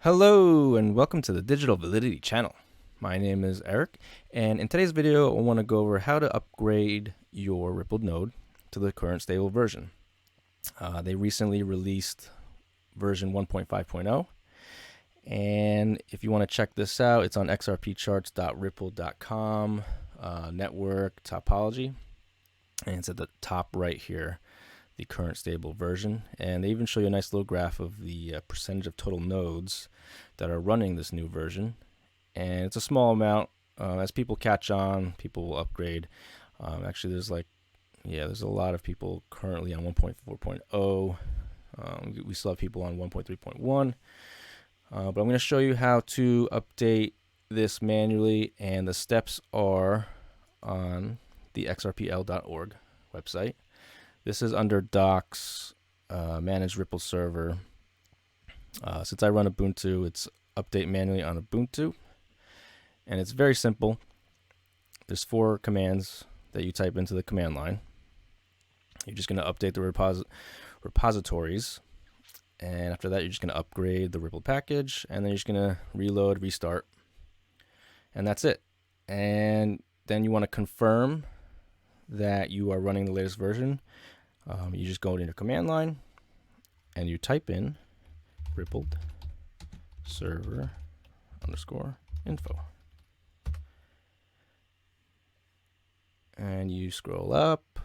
Hello and welcome to the Digital Validity channel. My name is Eric, and in today's video I want to go over how to upgrade your Rippled node to the current stable version. They recently released version 1.5.0, and if you want to check this out, it's on xrpcharts.ripple.com, network topology, and it's at the top right here, the current stable version. And they even show you a nice little graph of the percentage of total nodes that are running this new version, and it's a small amount. As people catch on, people will upgrade. Actually, there's a lot of people currently on 1.4.0. We still have people on 1.3.1, but I'm going to show you how to update this manually, and the steps are on the xrpl.org website. This is under docs, manage Ripple server. Since I run Ubuntu, it's update manually on Ubuntu, and it's very simple. There's 4 commands that you type into the command line. You're just going to update the repositories, and after that you're just going to upgrade the Ripple package, and then you're just going to reload, restart, and that's it. And then you want to confirm that you are running the latest version. You just go into your command line and you type in rippled server _info, and you scroll up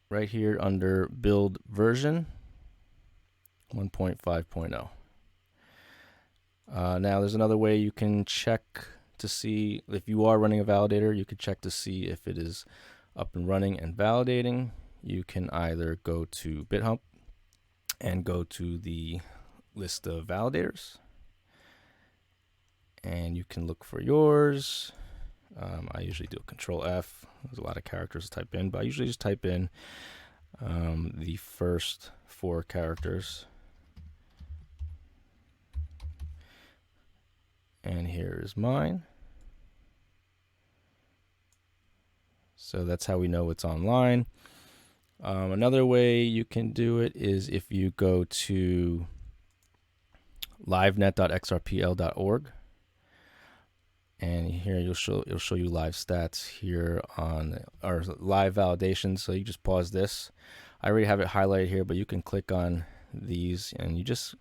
right here under build version 1.5.0. Now there's another way you can check to see if you are running a validator. You could check to see if it is up and running and validating. You can either go to BitHump and go to the list of validators, and you can look for yours. I usually do a Control F. There's a lot of characters to type in, but I usually just type in the first 4 characters. And here is mine. So that's how we know it's online. Another way you can do it is if you go to livenet.xrpl.org, and here it'll show you live stats here on our live validation. So you just pause this. I already have it highlighted here, but you can click on these and you just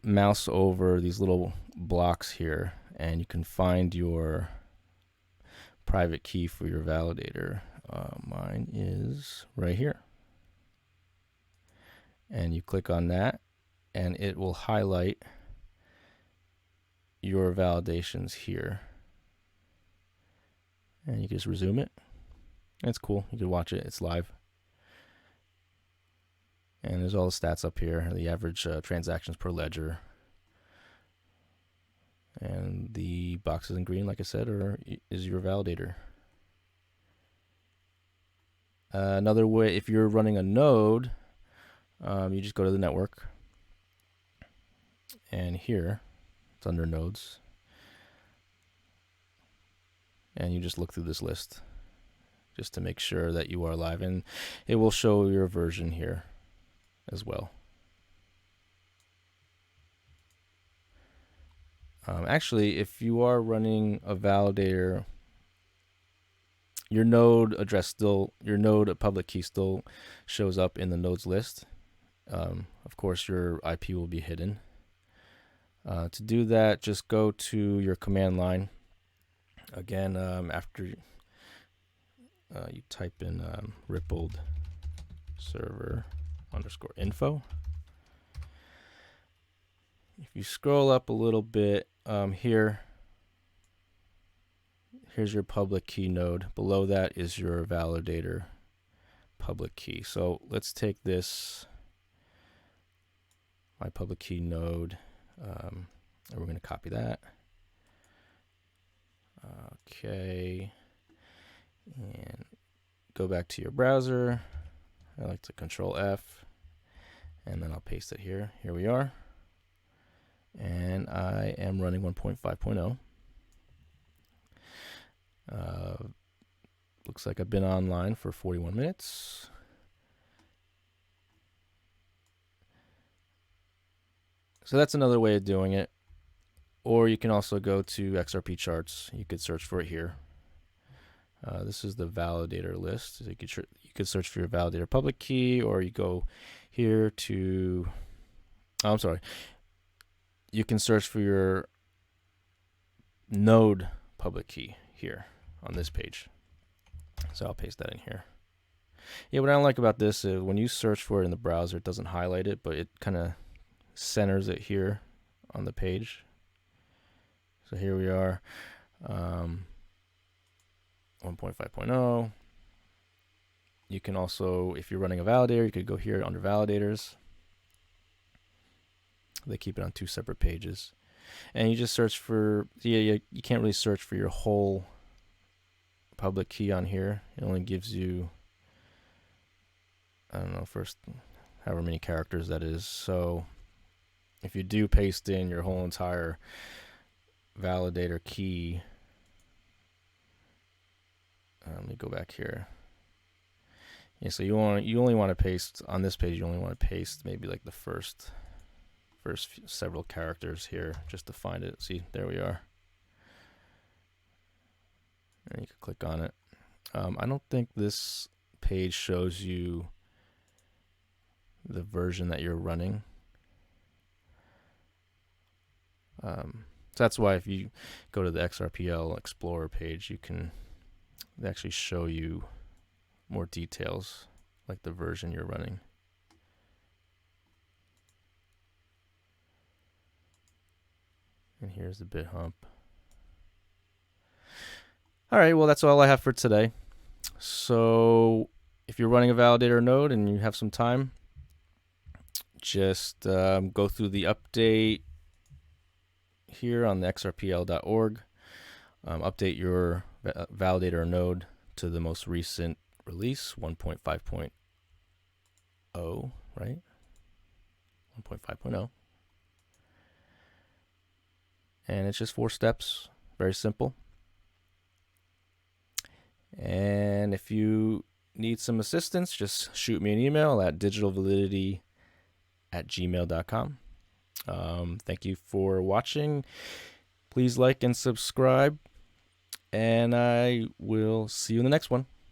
mouse over these little blocks here, and you can find your private key for your validator. Mine is right here, and you click on that and it will highlight your validations here, and you can just resume it. It's cool, you can watch it, it's live, and there's all the stats up here, the average transactions per ledger, and the boxes in green, like I said, is your validator. Another way, if you're running a node, you just go to the network, and here it's under nodes, and you just look through this list just to make sure that you are live, and it will show your version here as well. Actually, if you are running a validator, your node address your node public key still shows up in the nodes list. Of course, your IP will be hidden. To do that, just go to your command line. Again, after you type in rippled server _info. If you scroll up a little bit, here's your public key node. Below that is your validator public key. So let's take this, my public key node, and we're going to copy that. Okay, and go back to your browser. I like to Control F, and then I'll paste it here. Here we are, and I am running 1.5.0. Looks like I've been online for 41 minutes. So that's another way of doing it. Or you can also go to XRP charts. You could search for it here. This is the validator list. So you could search for your validator public key, or you go here to, oh, I'm sorry. You can search for your node public key here on this page. So I'll paste that in here. Yeah, what I don't like about this is when you search for it in the browser, it doesn't highlight it, but it kind of centers it here on the page. So here we are, 1.5.0. You can also, if you're running a validator, you could go here under validators. They keep it on 2 separate pages. And you just search for, you can't really search for your whole public key on here. It only gives you, I don't know, first however many characters that is. So if you do paste in your whole entire validator key, let me go back here. Yeah, so you only want to paste on this page. You only want to paste maybe like the first several characters here just to find it. See, there we are. And you can click on it. I don't think this page shows you the version that you're running. So that's why if you go to the XRPL Explorer page, they actually show you more details, like the version you're running. And here's the bit hump. All right, well, that's all I have for today. So if you're running a validator node and you have some time, just go through the update here on the xrpl.org. Update your validator node to the most recent release, 1.5.0, right? 1.5.0. And it's just 4 steps, very simple. And if you need some assistance, just shoot me an email at digitalvalidity@gmail.com. Thank you for watching. Please like and subscribe, and I will see you in the next one.